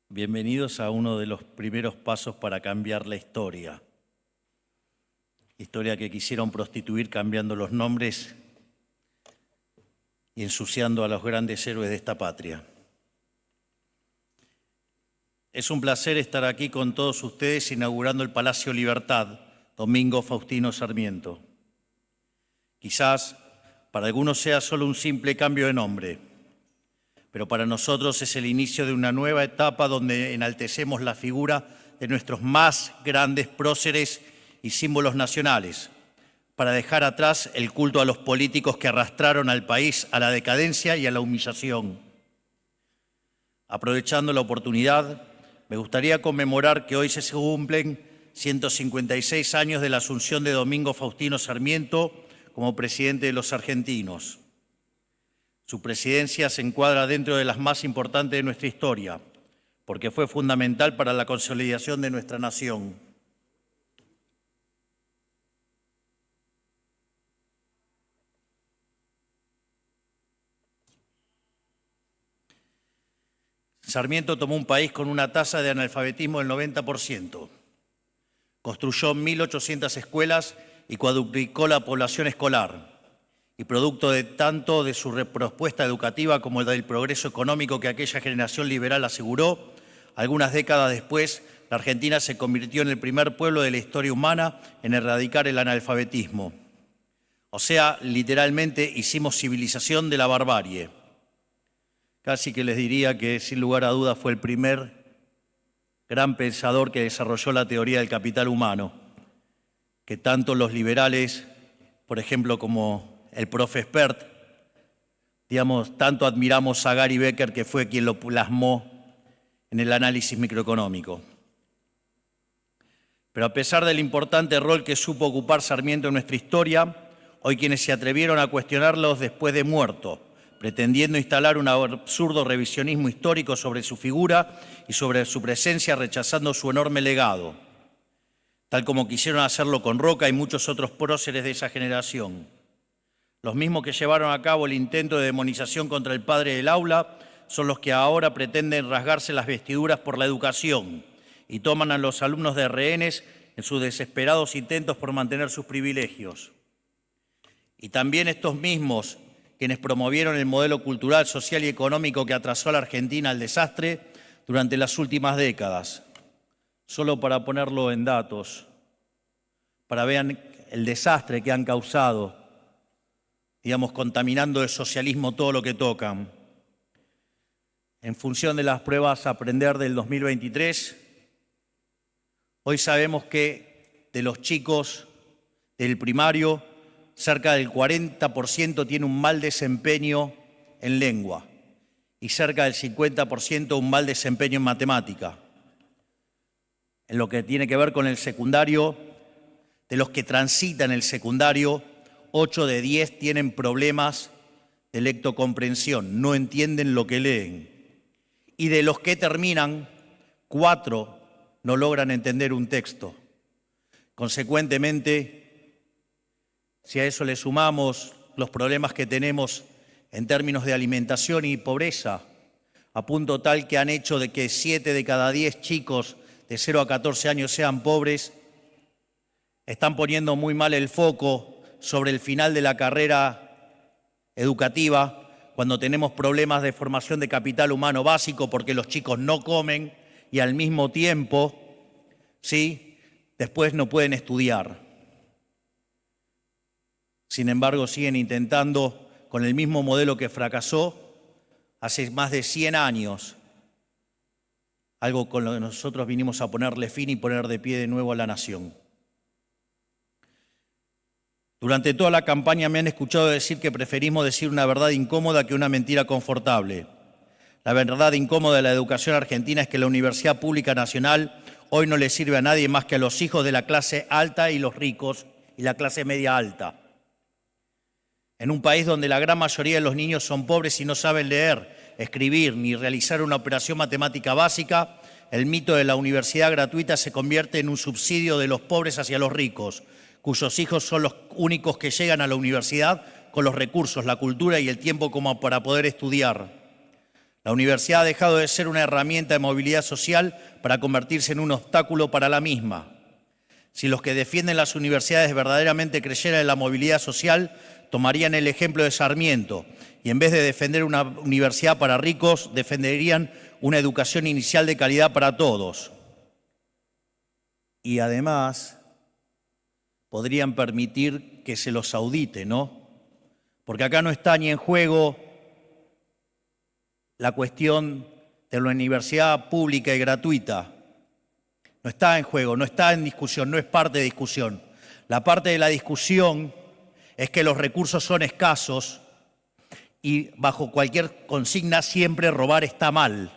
Bienvenidos a uno de los primeros pasos para cambiar la historia. Historia que quisieron prostituir cambiando los nombres y ensuciando a los grandes héroes de esta patria. Es un placer estar aquí con todos ustedes inaugurando el Palacio Libertad, Domingo Faustino Sarmiento. Quizás para algunos sea solo un simple cambio de nombre, pero para nosotros es el inicio de una nueva etapa donde enaltecemos la figura de nuestros más grandes próceres y símbolos nacionales, para dejar atrás el culto a los políticos que arrastraron al país a la decadencia y a la humillación. Aprovechando la oportunidad, me gustaría conmemorar que hoy se cumplen 156 años de la asunción de Domingo Faustino Sarmiento como presidente de los argentinos. Su presidencia se encuadra dentro de las más importantes de nuestra historia, porque fue fundamental para la consolidación de nuestra nación. Sarmiento tomó un país con una tasa de analfabetismo del 90%. Construyó 1.800 escuelas y cuadruplicó la población escolar. Y producto de tanto de su propuesta educativa como del progreso económico que aquella generación liberal aseguró, algunas décadas después, la Argentina se convirtió en el primer pueblo de la historia humana en erradicar el analfabetismo. O sea, literalmente hicimos civilización de la barbarie. Casi que les diría que, sin lugar a dudas, fue el primer gran pensador que desarrolló la teoría del capital humano, que tanto los liberales, por ejemplo, como el profe Espert, tanto admiramos a Gary Becker, que fue quien lo plasmó en el análisis microeconómico. Pero a pesar del importante rol que supo ocupar Sarmiento en nuestra historia, hoy quienes se atrevieron a cuestionarlos después de muerto, pretendiendo instalar un absurdo revisionismo histórico sobre su figura y sobre su presencia, rechazando su enorme legado, tal como quisieron hacerlo con Roca y muchos otros próceres de esa generación. Los mismos que llevaron a cabo el intento de demonización contra el padre del aula son los que ahora pretenden rasgarse las vestiduras por la educación y toman a los alumnos de rehenes en sus desesperados intentos por mantener sus privilegios. Y también estos mismos quienes promovieron el modelo cultural, social y económico que atrasó a la Argentina al desastre durante las últimas décadas. Solo para ponerlo en datos, para que vean el desastre que han causado, contaminando de socialismo todo lo que tocan. En función de las pruebas Aprender del 2023, hoy sabemos que de los chicos del primario, cerca del 40% tiene un mal desempeño en lengua y cerca del 50% un mal desempeño en matemática. En lo que tiene que ver con el secundario, de los que transitan el secundario, 8 de 10 tienen problemas de lectocomprensión, no entienden lo que leen. Y de los que terminan, 4 no logran entender un texto. Consecuentemente, si a eso le sumamos los problemas que tenemos en términos de alimentación y pobreza, a punto tal que han hecho de que 7 de cada 10 chicos de 0 a 14 años sean pobres, están poniendo muy mal el foco sobre el final de la carrera educativa, cuando tenemos problemas de formación de capital humano básico porque los chicos no comen y al mismo tiempo, después no pueden estudiar. Sin embargo, siguen intentando, con el mismo modelo que fracasó hace más de 100 años, algo con lo que nosotros vinimos a ponerle fin y poner de pie de nuevo a la nación. Durante toda la campaña me han escuchado decir que preferimos decir una verdad incómoda que una mentira confortable. La verdad incómoda de la educación argentina es que la Universidad Pública Nacional hoy no le sirve a nadie más que a los hijos de la clase alta y los ricos y la clase media alta. En un país donde la gran mayoría de los niños son pobres y no saben leer, escribir ni realizar una operación matemática básica, el mito de la universidad gratuita se convierte en un subsidio de los pobres hacia los ricos, cuyos hijos son los únicos que llegan a la universidad con los recursos, la cultura y el tiempo como para poder estudiar. La universidad ha dejado de ser una herramienta de movilidad social para convertirse en un obstáculo para la misma. Si los que defienden las universidades verdaderamente creyeran en la movilidad social, tomarían el ejemplo de Sarmiento y en vez de defender una universidad para ricos, defenderían una educación inicial de calidad para todos. Y además podrían permitir que se los audite, ¿no? Porque acá no está ni en juego la cuestión de la universidad pública y gratuita. No está en juego, no está en discusión, no es parte de discusión. La parte de la discusión es que los recursos son escasos y bajo cualquier consigna siempre robar está mal.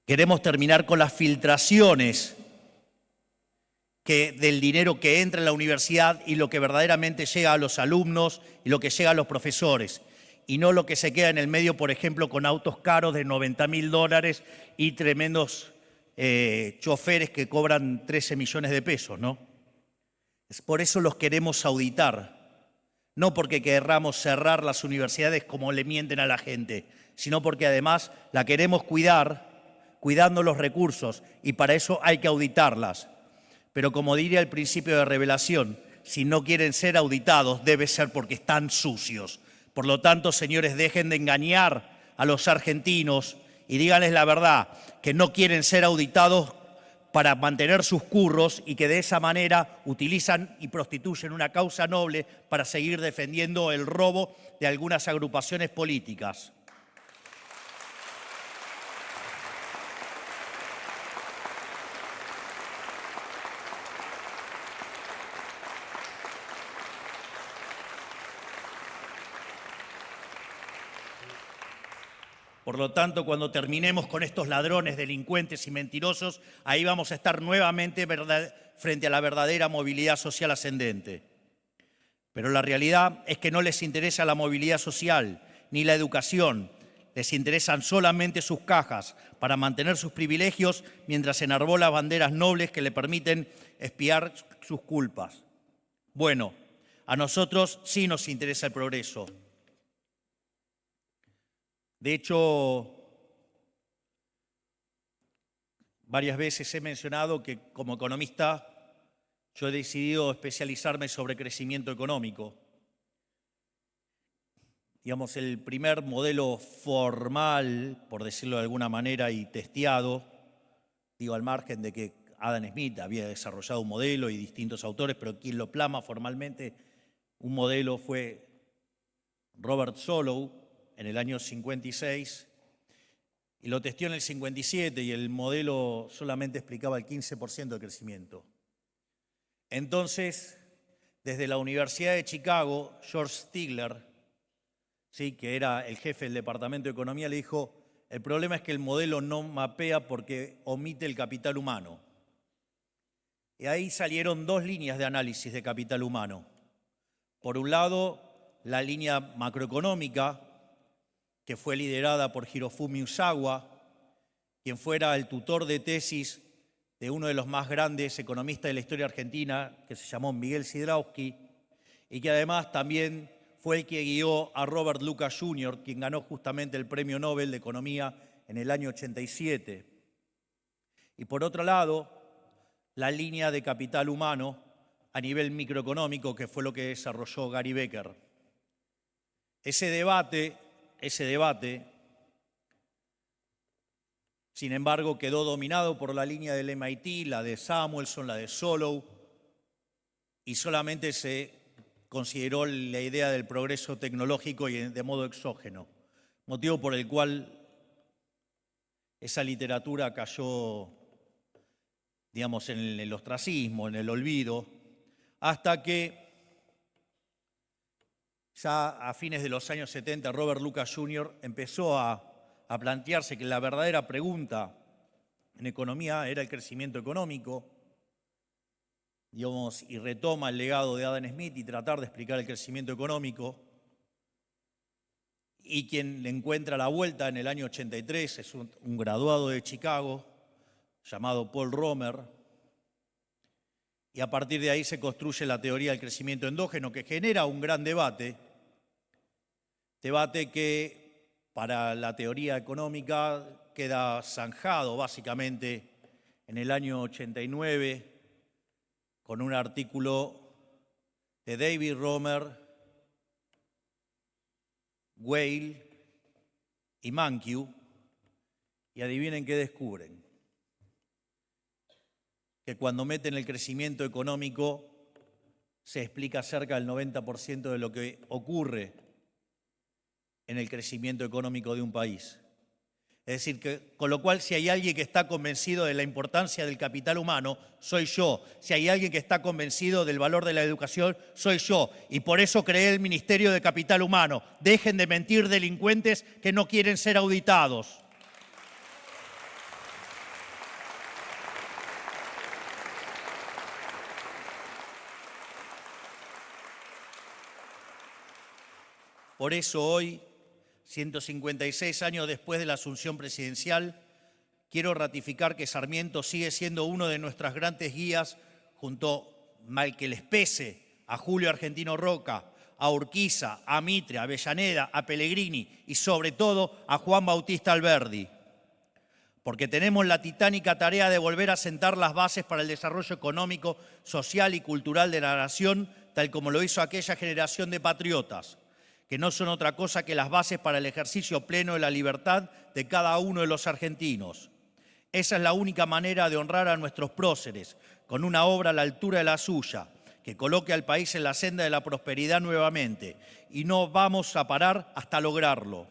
Queremos terminar con las filtraciones del dinero que entra en la universidad y lo que verdaderamente llega a los alumnos y lo que llega a los profesores. Y no lo que se queda en el medio, por ejemplo, con autos caros de $90.000 y tremendos choferes que cobran 13 millones de pesos, ¿no? Por eso los queremos auditar, no porque querramos cerrar las universidades como le mienten a la gente, sino porque además la queremos cuidar, cuidando los recursos, y para eso hay que auditarlas. Pero como diría el principio de revelación, si no quieren ser auditados, debe ser porque están sucios. Por lo tanto, señores, dejen de engañar a los argentinos y díganles la verdad, que no quieren ser auditados para mantener sus curros y que de esa manera utilizan y prostituyen una causa noble para seguir defendiendo el robo de algunas agrupaciones políticas. Por lo tanto, cuando terminemos con estos ladrones, delincuentes y mentirosos, ahí vamos a estar nuevamente frente a la verdadera movilidad social ascendente. Pero la realidad es que no les interesa la movilidad social ni la educación. Les interesan solamente sus cajas para mantener sus privilegios mientras enarbolan banderas nobles que le permiten expiar sus culpas. Bueno, a nosotros sí nos interesa el progreso. De hecho, varias veces he mencionado que como economista yo he decidido especializarme sobre crecimiento económico. Digamos, el primer modelo formal, por decirlo de alguna manera, y testeado, digo al margen de que Adam Smith había desarrollado un modelo y distintos autores, pero quien lo plasma formalmente un modelo fue Robert Solow, en el año 56, y lo testeó en el 57 y el modelo solamente explicaba el 15% de crecimiento. Entonces, desde la Universidad de Chicago, George Stigler, ¿sí?, que era el jefe del Departamento de Economía, le dijo, el problema es que el modelo no mapea porque omite el capital humano. Y ahí salieron dos líneas de análisis de capital humano. Por un lado, la línea macroeconómica, que fue liderada por Hirofumi Usawa, quien fuera el tutor de tesis de uno de los más grandes economistas de la historia argentina, que se llamó Miguel Sidrowski, y que además también fue el que guió a Robert Lucas Jr., quien ganó justamente el Premio Nobel de Economía en el año 87. Y por otro lado, la línea de capital humano a nivel microeconómico, que fue lo que desarrolló Gary Becker. Ese debate, sin embargo, quedó dominado por la línea del MIT, la de Samuelson, la de Solow, y solamente se consideró la idea del progreso tecnológico y de modo exógeno, motivo por el cual esa literatura cayó, digamos, en el ostracismo, en el olvido, hasta que ya a fines de los años 70, Robert Lucas Jr. empezó a plantearse que la verdadera pregunta en economía era el crecimiento económico, digamos, y retoma el legado de Adam Smith y tratar de explicar el crecimiento económico. Y quien le encuentra la vuelta en el año 83 es un graduado de Chicago llamado Paul Romer, y a partir de ahí se construye la teoría del crecimiento endógeno, que genera un gran debate que para la teoría económica queda zanjado básicamente en el año 89 con un artículo de David Romer, Weil y Mankiw, y adivinen qué descubren. Que cuando meten el crecimiento económico se explica cerca del 90% de lo que ocurre en el crecimiento económico de un país. Es decir, que, con lo cual, si hay alguien que está convencido de la importancia del capital humano, soy yo. Si hay alguien que está convencido del valor de la educación, soy yo. Y por eso creé el Ministerio de Capital Humano. Dejen de mentir, delincuentes que no quieren ser auditados. Por eso hoy, 156 años después de la asunción presidencial, quiero ratificar que Sarmiento sigue siendo uno de nuestras grandes guías junto, mal que les pese, a Julio Argentino Roca, a Urquiza, a Mitre, a Avellaneda, a Pellegrini y sobre todo a Juan Bautista Alberdi. Porque tenemos la titánica tarea de volver a sentar las bases para el desarrollo económico, social y cultural de la nación, tal como lo hizo aquella generación de patriotas, que no son otra cosa que las bases para el ejercicio pleno de la libertad de cada uno de los argentinos. Esa es la única manera de honrar a nuestros próceres, con una obra a la altura de la suya, que coloque al país en la senda de la prosperidad nuevamente, y no vamos a parar hasta lograrlo.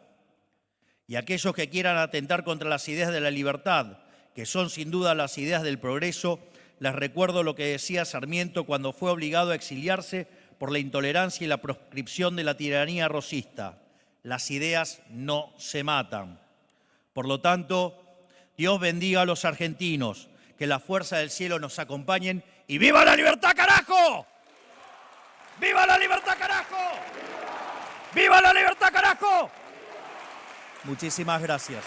Y aquellos que quieran atentar contra las ideas de la libertad, que son sin duda las ideas del progreso, les recuerdo lo que decía Sarmiento cuando fue obligado a exiliarse por la intolerancia y la proscripción de la tiranía rosista. Las ideas no se matan. Por lo tanto, Dios bendiga a los argentinos, que la fuerza del cielo nos acompañen y ¡viva la libertad, carajo! ¡Viva la libertad, carajo! ¡Viva la libertad, carajo! Muchísimas gracias.